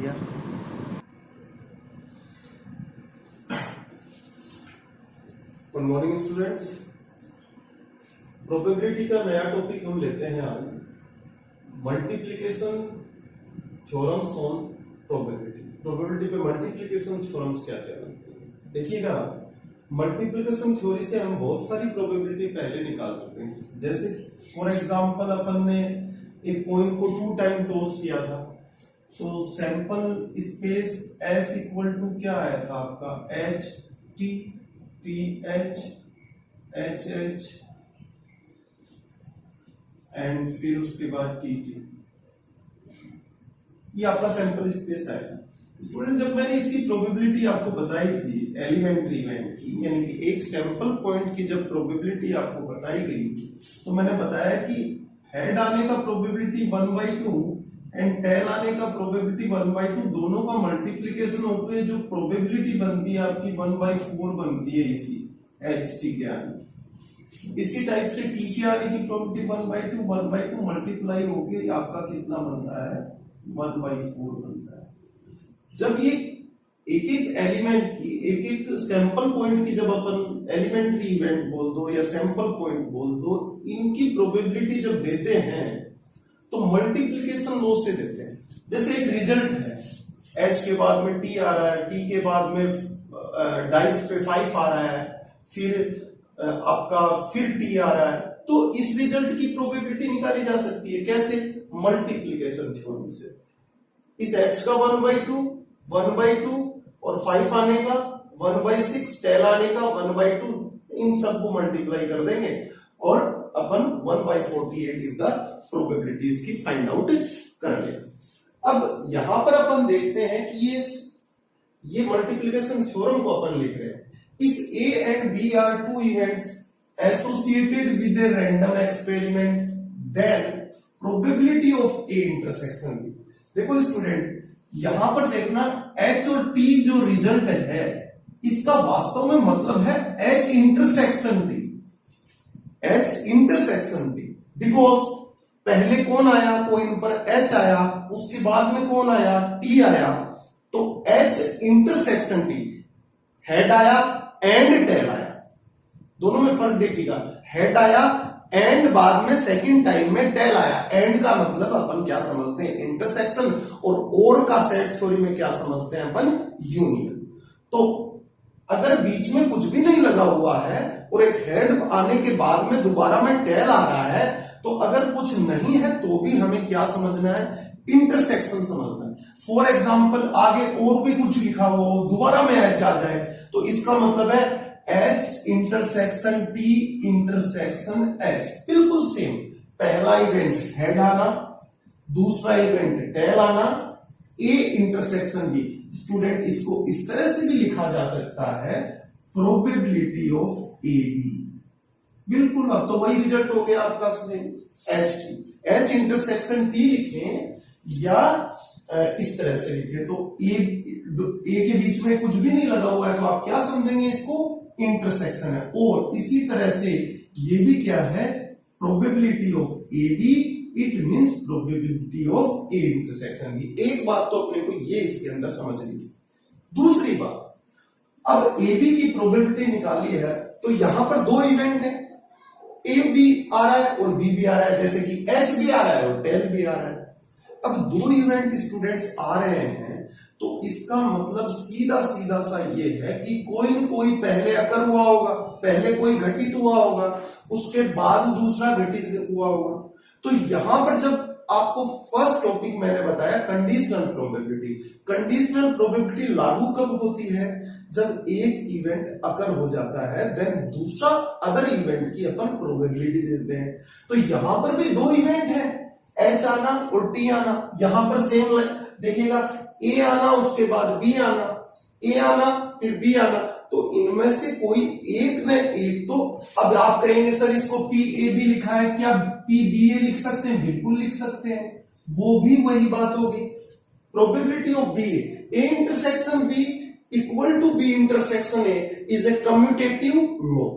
दिया। Good morning students. Probability का नया टॉपिक हम लेते हैं आज, multiplication theorems on probability. Probability पे मल्टीप्लिकेशन थ्योरम्स क्या क्या बनते हैं देखिएगा। मल्टीप्लिकेशन थ्योरी से हम बहुत सारी प्रोबेबिलिटी पहले निकाल चुके हैं। जैसे फॉर एग्जांपल अपन ने एक कॉइन को 2 टाइम टॉस किया था, तो sample space S equal to क्या आया था आपका, H T T H H H and फिर उसके बाद टी टी, ये आपका सैंपल स्पेस आया था। स्टूडेंट, जब मैंने इसकी प्रोबेबिलिटी आपको बताई थी एलिमेंट्री इवेंट की, यानी कि एक सैंपल पॉइंट की जब प्रोबेबिलिटी आपको बताई गई, तो मैंने बताया कि हेड आने का प्रोबेबिलिटी 1/2 एंड टेल आने का प्रोबेबिलिटी 1/2, दोनों का मल्टीप्लीकेशन होकर जो प्रोबेबिलिटी बनती है आपकी 1/4 बनती है इसी एच टी के आने। इसी टाइप से टी के आने की प्रोबेबिलिटी 1/2 मल्टीप्लाई होके आपका कितना बनता है, 1/4 बनता है। जब ये एक एक एलिमेंट की, एक एक सैंपल पॉइंट की जब अपन एलिमेंट्री इवेंट बोल दो या सैंपल पॉइंट बोल दो, इनकी प्रोबेबिलिटी जब देते हैं तो मल्टीप्लिकेशन लॉ से देते हैं। जैसे एक रिजल्ट है, एच के बाद में टी आ रहा है, टी के बाद में डाइस पे 5 आ रहा है, फिर आपका फिर टी आ रहा है, तो इस रिजल्ट की प्रोबेबिलिटी निकाली जा सकती है। कैसे? मल्टीप्लिकेशन थ्योरम से। इस एच का 1/2 और 5 आने का 1/6, टेल आने का 1/2, इन सबको मल्टीप्लाई कर देंगे और अपन 1/48 इज द प्रोबेबिलिटी इसकी फाइंड आउट कर लेंगे। अब यहां पर अपन देखते हैं कि ये मल्टीप्लिकेशन थ्योरम को अपन लिख रहे हैं। If A and B are 2 events associated with a random experiment, then probability of A intersection B. देखो स्टूडेंट, यहां पर देखना एच और टी जो रिजल्ट है, इसका वास्तव में मतलब है H intersection T, H intersection T. Because पहले कौन आया, कॉइन पर एच आया, उसके बाद में कौन आया, टी आया, तो एच इंटरसेक्शन टी, हेड आया एंड टेल आया। दोनों में फर्क देखिएगा, हेड आया एंड बाद में सेकंड टाइम में टेल आया। एंड का मतलब अपन क्या समझते हैं, इंटरसेक्शन, और का सेट थ्योरी में क्या समझते हैं अपन, यूनियन। तो अगर बीच में कुछ भी नहीं लगा हुआ है और एक हेड आने के बाद में दोबारा में टेल आ रहा है, तो अगर कुछ नहीं है तो भी हमें क्या समझना है, इंटरसेक्शन समझना है। फॉर एग्जाम्पल आगे और भी कुछ लिखा हो, दोबारा में एच आ जाए, तो इसका मतलब है H intersection T intersection H. बिल्कुल सेम, पहला इवेंट हेड आना, दूसरा इवेंट टेल आना, ए इंटरसेक्शन बी। स्टूडेंट, इसको इस तरह से भी लिखा जा सकता है, प्रोबेबिलिटी ऑफ ए बी। बिल्कुल, अब तो वही रिजल्ट हो गया आपका H T. H intersection T लिखें या इस तरह से लिखें, तो ए के बीच में कुछ भी नहीं लगा हुआ है, तो आप क्या समझेंगे, इसको इंटरसेक्शन है। और इसी तरह से ये भी क्या है, probability of A B, it means probability of A intersection B. एक बात तो अपने को ये इसके अंदर समझ ली। दूसरी बात, अब ए बी की प्रोबेबिलिटी निकाली है, तो यहां पर 2 इवेंट है, ए भी आ रहा है और बी भी आ रहा है, जैसे कि एच भी आ रहा है और टेल भी आ रहा है। अब 2 इवेंट स्टूडेंट्स आ रहे हैं, तो इसका मतलब सीधा सीधा सा ये है कि कोई पहले अकर हुआ होगा, पहले कोई घटित हुआ होगा, उसके बाद दूसरा घटित हुआ होगा। तो यहां पर जब आपको फर्स्ट टॉपिक मैंने बताया कंडीशनल प्रोबेबिलिटी, कंडीशनल प्रोबेबिलिटी लागू कब होती है, जब एक इवेंट अकर हो जाता है, देन दूसरा अदर इवेंट की अपन प्रोबेबिलिटी देते हैं। तो यहां पर भी 2 इवेंट है, एच आना और टी आना। यहां पर सेम देखिएगा, ए आना उसके बाद बी आना, ए आना फिर बी आना, तो इनमें से कोई एक न एक तो, अब आप कहेंगे सर इसको पी ए बी लिखा है, क्या पी बी ए लिख सकते हैं? बिल्कुल लिख सकते हैं, वो भी वही बात होगी। Probability of B A intersection B equal to B intersection A is a commutative law.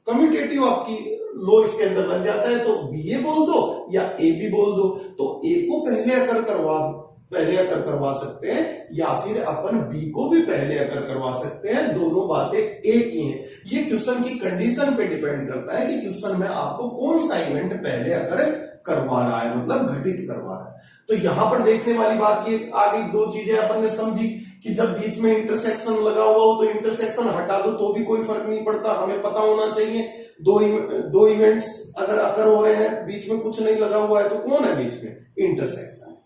Commutative आपकी लॉ इसके अंदर लग जाता है, तो बी ए बोल दो या ए बी बोल दो, तो ए को पहले अकर करवा दो, पहले अकर करवा सकते हैं या फिर अपन बी को भी पहले अकर करवा सकते हैं, दोनों बातें एक ही हैं। ये क्वेश्चन की कंडीशन पे डिपेंड करता है कि क्वेश्चन में आपको कौन सा इवेंट पहले अकर करवा रहा है, मतलब घटित करवा रहा है। तो यहां पर देखने वाली बात ये आ गई, दो चीजें अपन ने समझी कि जब बीच में इंटरसेक्शन लगा हुआ हो तो इंटरसेक्शन हटा दो तो भी कोई फर्क नहीं पड़ता, हमें पता होना चाहिए दो इवेंट्स अगर अकर हो रहे हैं, बीच में कुछ नहीं लगा हुआ है तो कौन है बीच में, इंटरसेक्शन।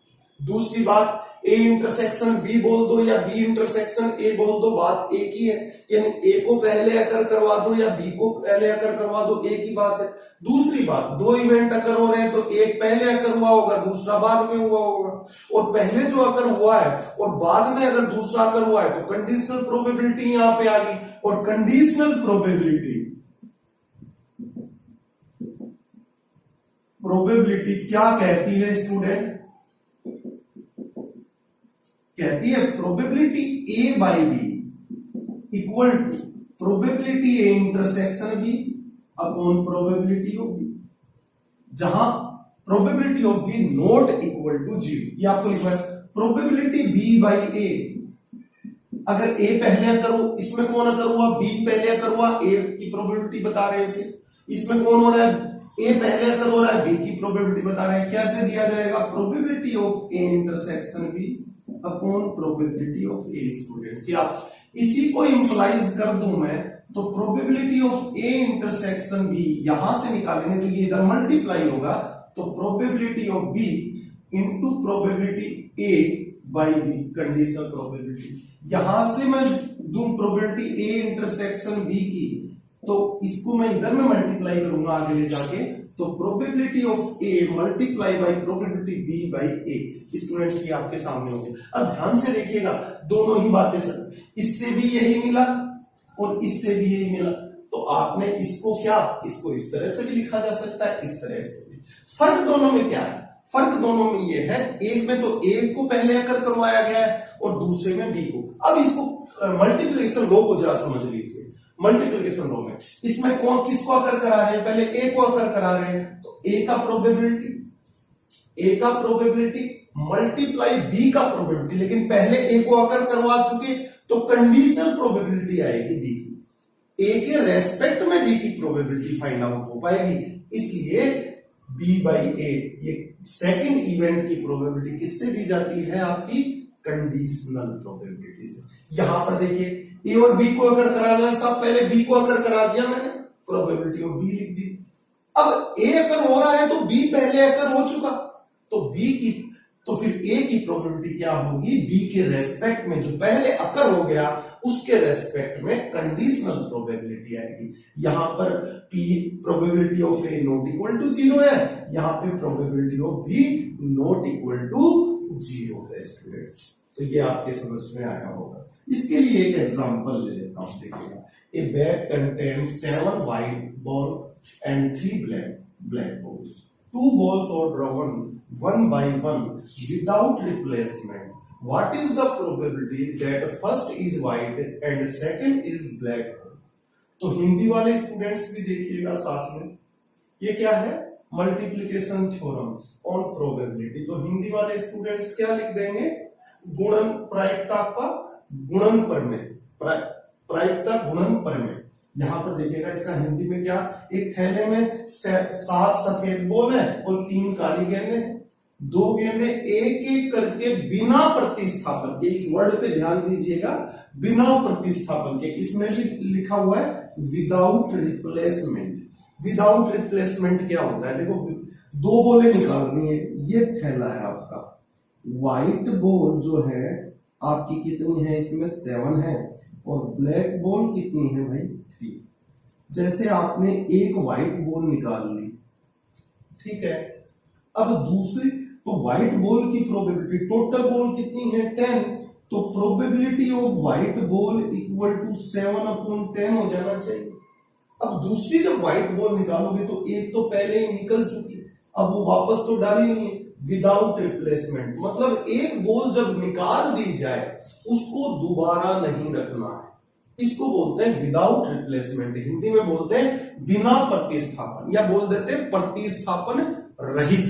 दूसरी बात, ए इंटरसेक्शन बी बोल दो या बी इंटरसेक्शन ए बोल दो, बात एक ही है, यानी ए को पहले अकर करवा दो या बी को पहले अकर करवा दो, एक ही बात है। दूसरी बात, दो इवेंट अकर हो रहे हैं तो एक पहले अकर हुआ होगा, दूसरा बाद में हुआ होगा, और पहले जो अकर हुआ है और बाद में अगर दूसरा अकर हुआ है तो कंडीशनल प्रोबेबिलिटी यहां पे आ गई। और कंडीशनल प्रोबेबिलिटी क्या कहती है स्टूडेंट, कहती है probability A by B equal to probability A intersection B upon probability of B, जहां probability of B not equal to 0। ये आपको लिखा है प्रोबेबिलिटी बी बाई ए, अगर ए पहले अकर हो, इसमें कौन अकर हुआ, बी पहले अकर हुआ, ए की प्रोबेबिलिटी बता रहे हैं, फिर इसमें कौन हो रहा है, ए पहले अकर हो रहा है, बी की प्रोबेबिलिटी बता रहे हैं। कैसे दिया जाएगा, probability of A intersection B upon probability of A students. या इसी को इंप्लाइज कर दूं मैं तो probability of A intersection B यहां से निकालेंगे तो ये इधर मल्टीप्लाई होगा, तो probability of B into probability A by B, conditional probability. यहां से मैं दूं प्रोबेबिलिटी ए इंटरसेक्शन बी की, तो इसको मैं इधर में मल्टीप्लाई करूंगा आगे ले जाके, तो probability of A multiply by probability B by A students की आपके सामने होगी। अब ध्यान से देखिएगा, दोनों ही बातें सर, इससे भी यही मिला और इससे भी यही मिला, तो आपने इसको क्या, इसको इस तरह से भी लिखा जा सकता है, इस तरह से भी। फर्क दोनों में क्या है, फर्क दोनों में ये है, एक में तो ए को पहले अकर करवाया गया है और दूसरे में बी को। अब इसको मल्टीप्लिकेशन लो को जरा समझ लीजिए, मल्टीप्लिकेशन लो में इसमें कौन किसको अकर करा रहे हैं, पहले ए को अकर करा रहे हैं, तो ए का प्रोबेबिलिटी मल्टीप्लाई बी का प्रोबेबिलिटी, लेकिन पहले ए को अकर करवा चुके तो कंडीशनल प्रोबेबिलिटी आएगी बी की, ए के रेस्पेक्ट में बी की प्रोबेबिलिटी फाइंड आउट हो पाएगी, इसलिए बी बाई ए, ये सेकंड इवेंट की प्रोबेबिलिटी किससे दी जाती है, आपकी कंडीशनल प्रोबेबिलिटी से। यहां पर देखिए ए और बी को अगर कराना है साहब, पहले बी को अगर करा दिया मैंने, प्रोबेबिलिटी ऑफ बी लिख दी। अब ए अगर हो रहा है तो बी पहले अगर हो चुका, तो बी की, तो फिर ए की प्रोबेबिलिटी क्या होगी, बी के रेस्पेक्ट में जो पहले अकर हो गया उसके रेस्पेक्ट में कंडीशनल प्रोबेबिलिटी आएगी। यहां पर P probability of A not equal to 0 है, यहां पे probability of B not equal to 0 है स्टूडेंट्स। तो ये आपके समझ में आया होगा। इसके लिए एक एग्जांपल ले लेता हूं, देखिएगा, ए bag contains 7 white ball and 3 black balls, 2 balls are drawn one by one without replacement. What is the probability that first is white and second is black? तो हिंदी वाले स्टूडेंट्स भी देखिएगा साथ में, ये क्या है, मल्टीप्लिकेशन थ्योरम्स ऑन प्रोबेबिलिटी। तो हिंदी वाले स्टूडेंट्स क्या लिख देंगे, गुणन प्रायिकता का गुणन प्रमेय, प्रायिकता गुणन प्रमेय। यहां पर देखिएगा इसका हिंदी में क्या, एक थैले में 7 सफेद बॉल है और 3 काली गेंदें, 2 गेंदें एक एक करके बिना प्रतिस्थापन के, इस वर्ड पे ध्यान दीजिएगा, बिना प्रतिस्थापन के, इसमें भी लिखा हुआ है विदाउट रिप्लेसमेंट। विदाउट रिप्लेसमेंट क्या होता है, देखो 2 बॉलें निकालनी है, ये थैला है आपका, व्हाइट बॉल जो है आपकी कितनी है, इसमें 7 है, और ब्लैक बॉल कितनी है भाई, 3। जैसे आपने एक व्हाइट बॉल निकाल ली, ठीक है, अब दूसरी, तो व्हाइट बॉल की प्रोबेबिलिटी, टोटल बॉल कितनी है 10, तो probability of white ball equal to 7 upon 10 हो जाना चाहिए। अब दूसरी जब व्हाइट बॉल निकालोगे तो एक तो पहले ही निकल चुकी, अब वो वापस तो डाली नहीं है, विदाउट रिप्लेसमेंट, मतलब एक बॉल जब निकाल दी जाए उसको दोबारा नहीं रखना है, इसको बोलते हैं विदाउट रिप्लेसमेंट, हिंदी में बोलते हैं बिना प्रतिस्थापन, या बोल देते हैं प्रतिस्थापन रहित,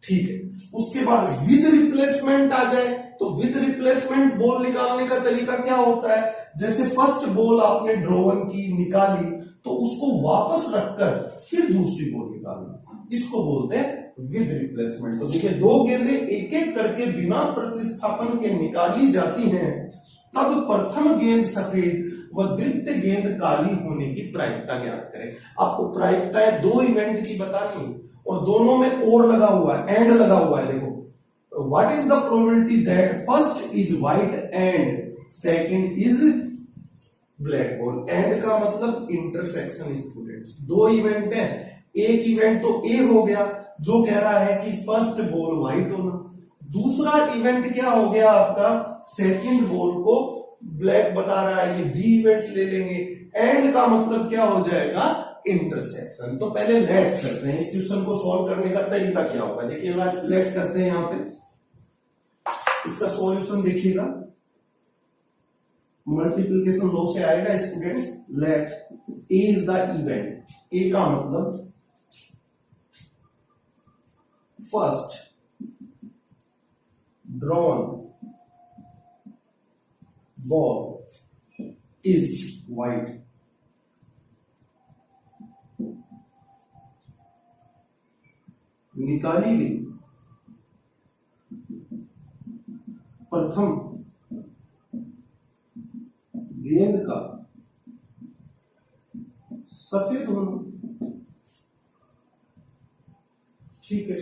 ठीक है। उसके बाद विद रिप्लेसमेंट आ जाए तो विद रिप्लेसमेंट बॉल निकालने का तरीका क्या होता है, जैसे फर्स्ट बॉल आपने ड्रॉन की निकाली तो उसको वापस रखकर फिर दूसरी बॉल निकालना, इसको बोलते हैं विद रिप्लेसमेंट। तो देखिए दो गेंदें एक एक करके बिना प्रतिस्थापन के निकाली जाती हैं, तब प्रथम गेंद सफेद व द्वितीय गेंद काली होने की प्रायिकता ज्ञात करें। आपको प्रायिकताएं दो इवेंट की बतानी और दोनों में और लगा हुआ है, एंड लगा हुआ है। देखो what is the probability that first is white and second is black ball. And का मतलब इंटरसेक्शन स्टूडेंट्स, दो इवेंट है, एक इवेंट तो ए हो गया जो कह रहा है कि फर्स्ट बॉल व्हाइट होना, दूसरा इवेंट क्या हो गया आपका सेकंड बॉल को ब्लैक बता रहा है, ये बी इवेंट ले लेंगे। एंड का मतलब क्या हो जाएगा इंटरसेक्शन। तो पहले लेट करते हैं, इस क्वेश्चन को सॉल्व करने का तरीका क्या होगा। देखिए लेट करते हैं, यहां पे इसका सॉल्यूशन देखिएगा, मल्टीप्लिकेशन लॉ से आएगा students. Let A is the event, A का मतलब first drawn ball is white, निकाली गई प्रथम गेंद का सफेद होना, ठीक है।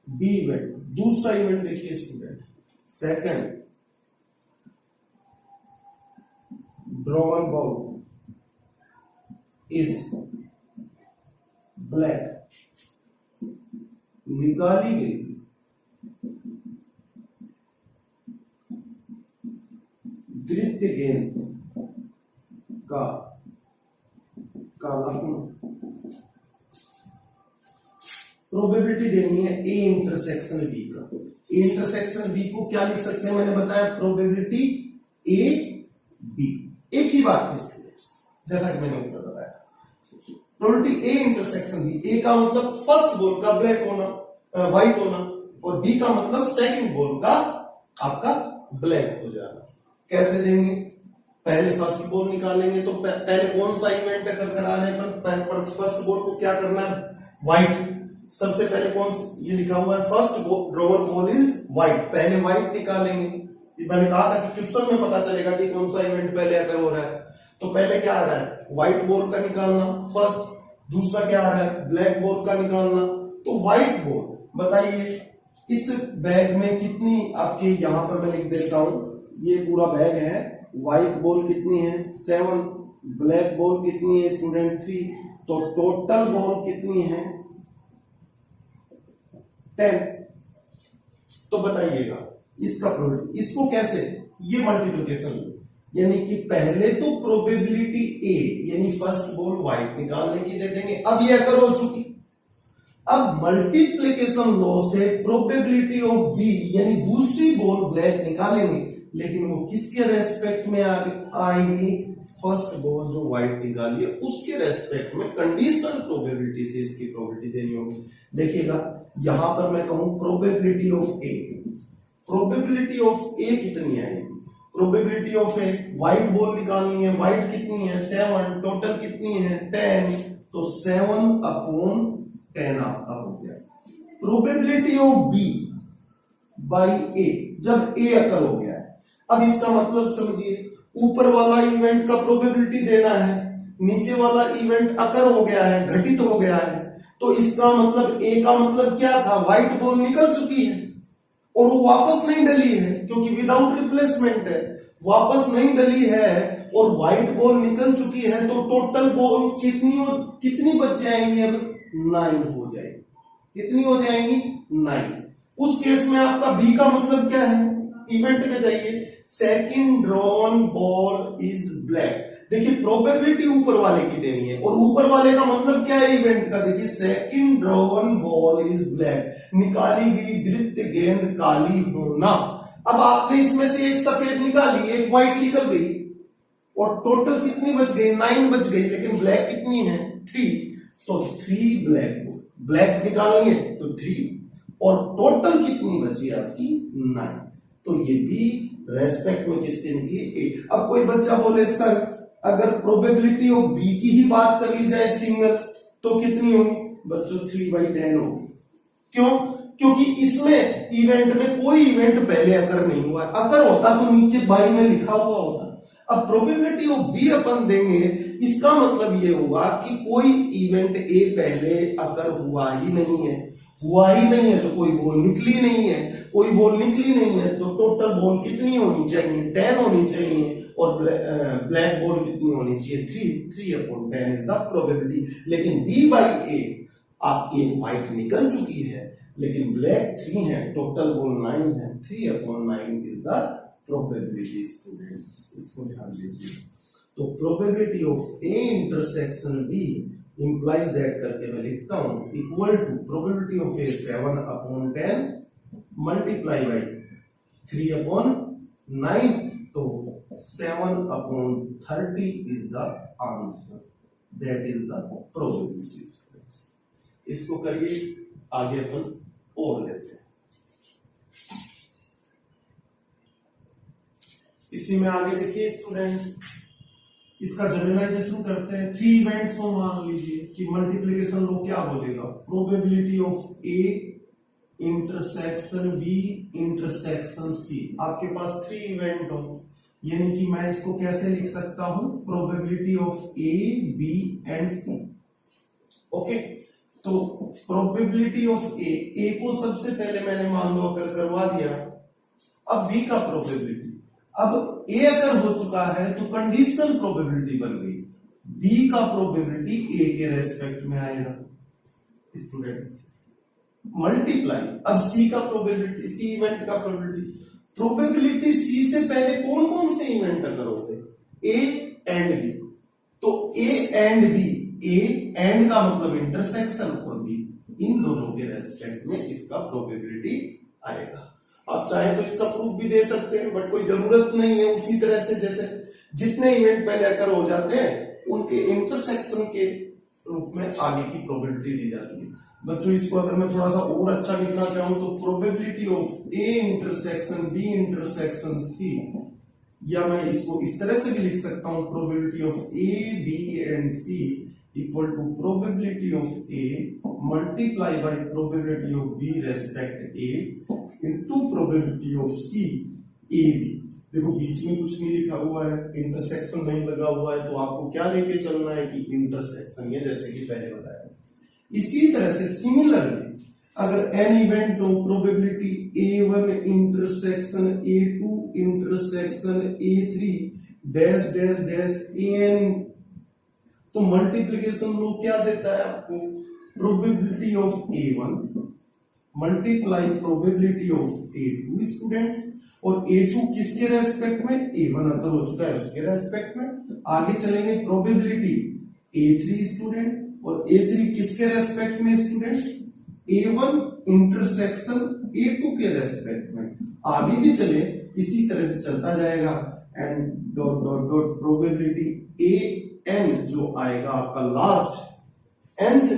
बी इवेंट, दूसरा इवेंट देखिए student, second drawn ball is black, निकाली गई द्वितीय गेंद का काला होना। प्रोबेबिलिटी देनी है ए इंटरसेक्शन बी का। ए इंटरसेक्शन बी को क्या लिख सकते हैं, मैंने बताया प्रोबेबिलिटी ए बी, एक ही बात है स्टूडेंट्स, जैसा कि मैंने ऊपर बताया। प्रोबेबिलिटी ए इंटरसेक्शन बी, ए का मतलब फर्स्ट बॉल का ब्लैक होना, व्हाइट होना, और बी का मतलब सेकंड बॉल का आपका ब्लैक हो जाना। कैसे देंगे, पहले फर्स्ट बॉल निकालेंगे तो पहले कौन सा इवेंट अगर कराने पर फर्स्ट बॉल को क्या करना है, व्हाइट। सबसे पहले कौन ये लिखा हुआ है first drawn ball is white, पहले व्हाइट निकालेंगे। मैंने कहा था कि क्वेश्चन में पता चलेगा कि कौन सा इवेंट पहले अगर हो रहा है। तो पहले क्या आ रहा है, व्हाइट बॉल का निकालना फर्स्ट, दूसरा क्या आ रहा है ब्लैक बॉल का निकालना। तो व्हाइट बॉल बताइए इस बैग में कितनी आपके, यहां पर मैं लिख देता हूं, ये पूरा बैग है, व्हाइट बॉल कितनी है 7, ब्लैक बॉल कितनी है स्टूडेंट 3, तो टोटल बॉल कितनी है 10। तो बताइएगा इसका प्रोबेबिलिटी, इसको कैसे, ये मल्टीप्लिकेशन यानी कि पहले तो प्रोबेबिलिटी ए यानी फर्स्ट बॉल व्हाइट निकालने की दे देंगे, अब ये अगर हो चुकी। अब मल्टीप्लिकेशन लॉ से प्रोबेबिलिटी ऑफ बी यानी दूसरी बॉल ब्लैक निकालेंगे, लेकिन वो किसके रेस्पेक्ट में आएंगी, फर्स्ट बॉल जो व्हाइट निकाली है उसके रेस्पेक्ट में कंडीशनल प्रोबेबिलिटी से इसकी प्रोबेबिलिटी देनी होगी। देखिएगा यहां पर मैं कहूं probability of A, probability of A कितनी आएगी, probability of a white ball निकालनी है, व्हाइट कितनी है 7, टोटल कितनी है 10, तो 7/10 आपका हो गया। प्रोबेबिलिटी ऑफ बी बाई ए, जब ए अकर हो गया है, अब इसका मतलब समझिए ऊपर वाला इवेंट का प्रोबेबिलिटी देना है, नीचे वाला इवेंट अकर हो गया है, घटित हो गया है, तो इसका मतलब ए का मतलब क्या था, व्हाइट बॉल निकल चुकी है और वो वापस नहीं डली है क्योंकि विदाउट रिप्लेसमेंट है, वापस नहीं डली है और व्हाइट बॉल निकल चुकी है, तो टोटल बॉल कितनी बच जाएंगी, अब 9 हो जाएगी। कितनी हो जाएंगी 9। उस केस में आपका बी का मतलब क्या है, इवेंट में जाइए, second drawn ball is black. देखिए प्रोबेबिलिटी ऊपर वाले की देनी है और ऊपर वाले का मतलब क्या है इवेंट का, देखिए second drawn ball is black, निकाली गई द्वितीय गेंद काली होना। अब आपने इसमें से एक सफेद निकाली, एक व्हाइट निकल गई और टोटल कितनी बच गई 9 बच गई, लेकिन ब्लैक कितनी है 3, तो 3 ब्लैक, ब्लैक निकालेंगे तो 3, और टोटल कितनी बची आपकी 9। तो ये बी रेस्पेक्ट में किसके निकली ए। अब कोई बच्चा बोले सर अगर प्रोबेबिलिटी ऑफ बी की ही बात कर ली जाए सिंगल तो कितनी होगी बच्चों 3/10 होगी। क्यों? क्योंकि इसमें इवेंट में कोई इवेंट पहले अकर नहीं हुआ, अकर होता तो नीचे बाई में लिखा हुआ होता। अब प्रोबेबिलिटी ऑफ बी अपन देंगे, इसका मतलब ये होगा कि कोई इवेंट ए पहले अकर हुआ ही नहीं है, तो कोई बॉल निकली नहीं है, कोई बॉल निकली नहीं है तो टोटल बॉल कितनी होनी चाहिए 10 होनी चाहिए, और ब्लैक बॉल कितनी होनी चाहिए 3/10 इज द प्रोबेबिलिटी। लेकिन बी बाई ए आपकी एक व्हाइट निकल चुकी है लेकिन ब्लैक 3 है, टोटल बॉल 9 है, 3/9 इज द प्रोबेबिलिटी स्टूडेंट्स, इसको ध्यान दीजिए। तो probability of A intersection B implies that करके मैं लिखता हूं equal to probability of A 7/10 multiply by 3/9, तो 7/30 is the answer, that is the probability students. इसको करिए, आगे अपन और लेते हैं। इसी में आगे देखिए स्टूडेंट्स, इसका जनरलाइजेशन करते हैं। 3 इवेंट्स हो, मान लीजिए कि मल्टीप्लिकेशन लो क्या बोलेगा, probability of A intersection B intersection C. आपके पास 3 इवेंट हो, यानी कि मैं इसको कैसे लिख सकता हूं, probability of A B and C. Okay, तो प्रोबेबिलिटी ऑफ ए को सबसे पहले मैंने मान लो अगर करवा दिया। अब बी का प्रोबेबिलिटी, अब ए अगर हो चुका है तो कंडीशनल प्रोबेबिलिटी बन गई, बी का प्रोबेबिलिटी ए के रेस्पेक्ट में आएगा स्टूडेंट्स, मल्टीप्लाई। अब सी का प्रोबेबिलिटी, सी इवेंट का प्रोबेबिलिटी सी से पहले कौन कौन से इवेंट अगर होते, ए एंड बी। तो A and B, A and का मतलब इंटरसेक्शन और बी, इन दोनों के रेस्पेक्ट में इसका प्रोबेबिलिटी आएगा। आप चाहे तो इसका प्रूफ भी दे सकते हैं बट कोई जरूरत नहीं है। उसी तरह से जैसे जितने इवेंट पहले अकर हो जाते हैं उनके इंटरसेक्शन के रूप में आगे की प्रोबेबिलिटी दी जाती है। बच्चों इसको अगर मैं थोड़ा सा और अच्छा लिखना चाहूं तो probability of A intersection B intersection C, या मैं इसको इस तरह से भी लिख सकता हूं, probability of A B and C equal to probability of A multiply by probability of B respect A into probability of C A B. देखो बीच में कुछ नहीं लिखा हुआ है, इंटरसेक्शन नहीं लगा हुआ है, तो आपको क्या लेके चलना है कि इंटरसेक्शन, ये जैसे कि पहले बताया। इसी तरह से सिमिलरली अगर एन इवेंट हो, probability A1 intersection A2 intersection A3 dash dash dash AN, तो मल्टीप्लिकेशन लो क्या देता है आपको, probability of A1 multiply probability of A2 students, और A2 किसके रेस्पेक्ट में, A1 अगर हो चुका है उसके रेस्पेक्ट में। आगे चलेंगे प्रोबेबिलिटी A3 स्टूडेंट, और A3 किसके रेस्पेक्ट में स्टूडेंट, A1 इंटरसेक्शन A2 के रेस्पेक्ट में। आगे भी चले इसी तरह से चलता जाएगा, and dot dot dot probability AN जो आएगा आपका लास्ट nth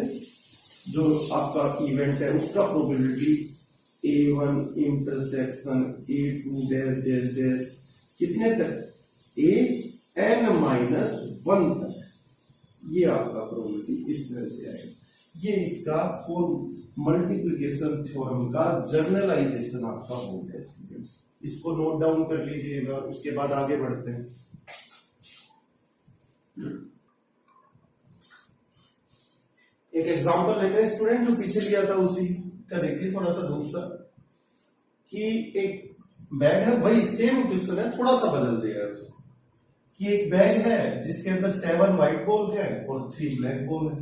जो आपका इवेंट है उसका probability A1 intersection A2 dash dash dash कितने तक, AN-1 तक, ये आपका प्रोबेबिलिटी इस तरह से आएगा। ये इसका मल्टीप्लिकेशन थ्योरम का जर्नलाइजेशन आपका हो गया स्टूडेंट्स। इसको नोट डाउन कर लीजिएगा, उसके बाद आगे बढ़ते हैं। एक एग्जांपल लेते हैं स्टूडेंट, जो पीछे लिया था उसी का देखिए थोड़ा सा दूसरा, कि एक बैग है, वही सेम क्वेश्चन है, थोड़ा सा बदल दिया उसको, कि एक बैग है जिसके अंदर 7 व्हाइट बॉल है और 3 ब्लैक बॉल है।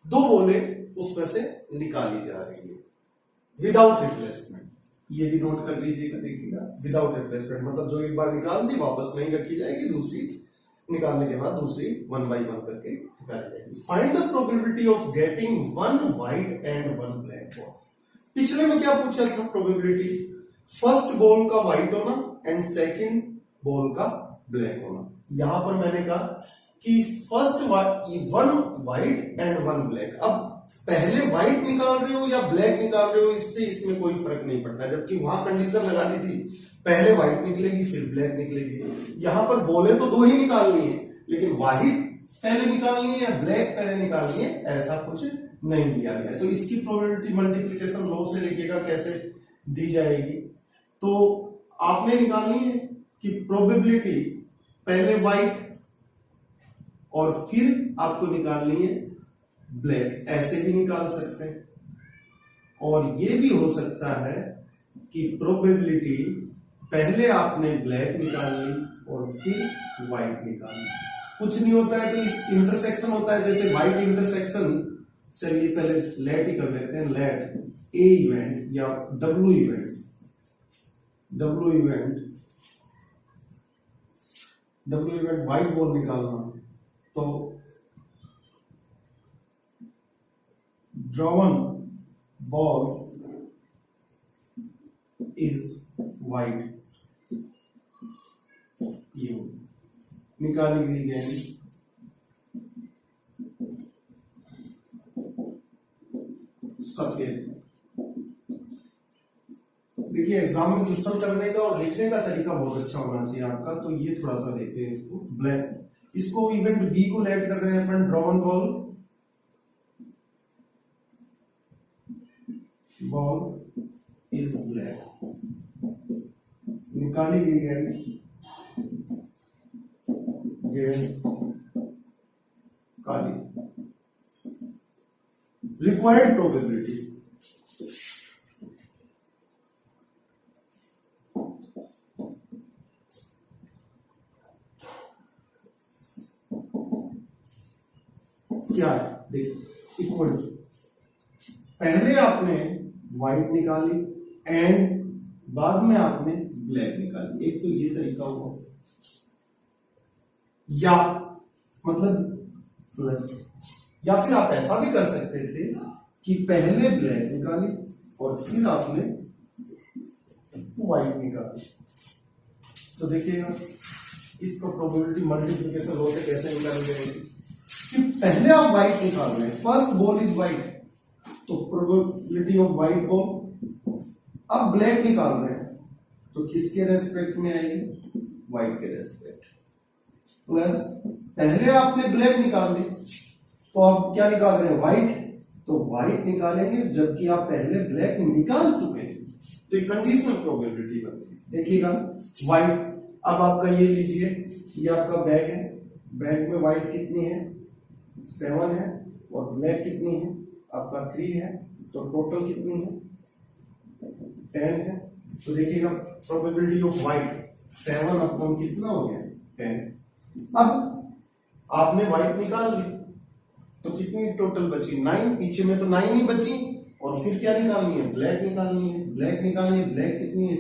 2 बॉलें उसमें से निकाली जा रही है विदाउट रिप्लेसमेंट। ये भी नोट कर लीजिएगा, देखिएगा विदाउट रिप्लेसमेंट मतलब जो एक बार निकाल दी वापस नहीं रखी जाएगी, दूसरी निकालने के बाद दूसरी 1 by 1 करके निकाली जाएगी। Find the probability of getting 1 white and 1 black ball. पिछले में क्या पूछा था प्रोबेबिलिटी, फर्स्ट बॉल का व्हाइट होना एंड सेकंड बॉल का ब्लैक होना। यहां पर मैंने कहा कि फर्स्ट 1 व्हाइट एंड 1 ब्लैक। अब पहले व्हाइट निकाल रहे हो या ब्लैक निकाल रहे हो, इससे इसमें कोई फर्क नहीं पड़ता, जबकि वहां कंडीशन लगा दी थी पहले व्हाइट निकलेगी फिर ब्लैक निकलेगी। यहां पर बोले तो दो ही निकालनी है, लेकिन व्हाइट पहले निकालनी है या ब्लैक पहले निकालनी है, ऐसा कुछ नहीं दिया गया। तो इसकी प्रोबेबिलिटी मल्टीप्लिकेशन लॉ से देखिएगा कैसे दी जाएगी। तो आपने निकालनी है कि प्रोबेबिलिटी पहले व्हाइट और फिर आपको निकालनी है ब्लैक, ऐसे भी निकाल सकते हैं। और ये भी हो सकता है कि प्रोबेबिलिटी पहले आपने ब्लैक निकालनी और फिर व्हाइट निकालनी। कुछ नहीं होता है तो इंटरसेक्शन होता है, जैसे व्हाइट इंटरसेक्शन, चलिए पहले लेट ही कर लेते हैं, लेट ए इवेंट या डब्ल्यू इवेंट, व्हाइट बॉल निकालना, तो drawn ball is white, you निकाली गई गेंद सफेद। देखिए एग्जाम में क्वेश्चन करने का और लिखने का तरीका बहुत अच्छा होना चाहिए आपका, तो ये थोड़ा सा देखते हैं इसको। ब्लैक, इसको इवेंट बी को लेट कर रहे हैं अपन, ड्रॉन बॉल इज ब्लैक, निकाली गई गेंद काली। रिक्वायर्ड प्रोबेबिलिटी, क्या है देखिए, इक्वल टू पहले आपने व्हाइट निकाली एंड बाद में आपने ब्लैक निकाली। एक तो ये तरीका हुआ, या मतलब प्लस, या फिर आप ऐसा भी कर सकते थे कि पहले ब्लैक निकाली और फिर आपने व्हाइट निकाली। तो देखिएगा इसको प्रोबेबिलिटी मल्टीप्लिकेशन लॉ से कैसे निकाली जाएगी कि पहले आप व्हाइट निकाल रहे हैं, फर्स्ट बॉल इज व्हाइट, तो प्रोबेबिलिटी ऑफ व्हाइट बॉल। अब ब्लैक निकाल रहे हैं तो किसके रेस्पेक्ट में आएगी, व्हाइट के रेस्पेक्ट, प्लस पहले आपने ब्लैक निकाल दी तो आप क्या निकाल रहे हैं, व्हाइट, तो व्हाइट निकालेंगे जबकि आप पहले ब्लैक निकाल चुके हैं, तो एक कंडीशनल प्रोबेबिलिटी बनती है। देखिएगा व्हाइट, अब आपका ये लीजिए, ये आपका बैग है, बैग में व्हाइट कितनी है 7 है और ब्लैक कितनी है आपका 3 है, तो टोटल कितनी है 10 है। तो देखिएगा प्रोबेबिलिटी ऑफ व्हाइट 7 अपॉन कितना हो गया 10। अब आपने व्हाइट निकाल ली तो कितनी टोटल बची 9, पीछे में तो 9 ही बची, और फिर क्या निकालनी है, ब्लैक निकालनी है, ब्लैक निकालनी है, ब्लैक कितनी है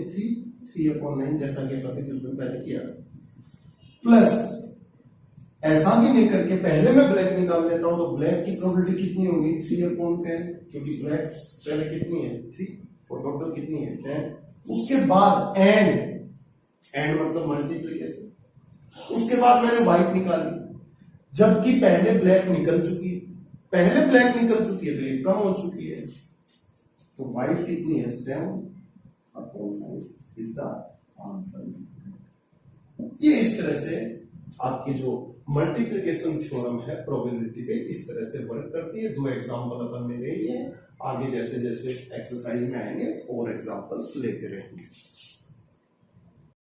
3 अपॉन 9, जैसा कि अपन ने उसमें पहले किया। प्लस ऐसा भी नहीं करके पहले मैं ब्लैक निकाल लेता हूं तो ब्लैक की प्रोबेबिलिटी कितनी होगी 3 अपॉन 10, क्योंकि ब्लैक पहले कितनी है 3 और टोटल कितनी है 10। उसके बाद एंड मतलब मल्टीप्लिकेशन, उसके बाद मैंने व्हाइट निकाली जबकि पहले ब्लैक निकल चुकी है, पहले ब्लैक निकल चुकी है तो ये कम हो चुकी है, तो व्हाइट कितनी है 7 अपॉन 9 इज द आंसर। ये इस तरह से आपकी जो मल्टीप्लिकेशन थ्योरम है प्रोबेबिलिटी पे इस तरह से वर्क करती है। 2 एग्जांपल अपन ने ले लिए, आगे जैसे जैसे एक्सरसाइज में आएंगे और एग्जांपल्स लेते रहेंगे।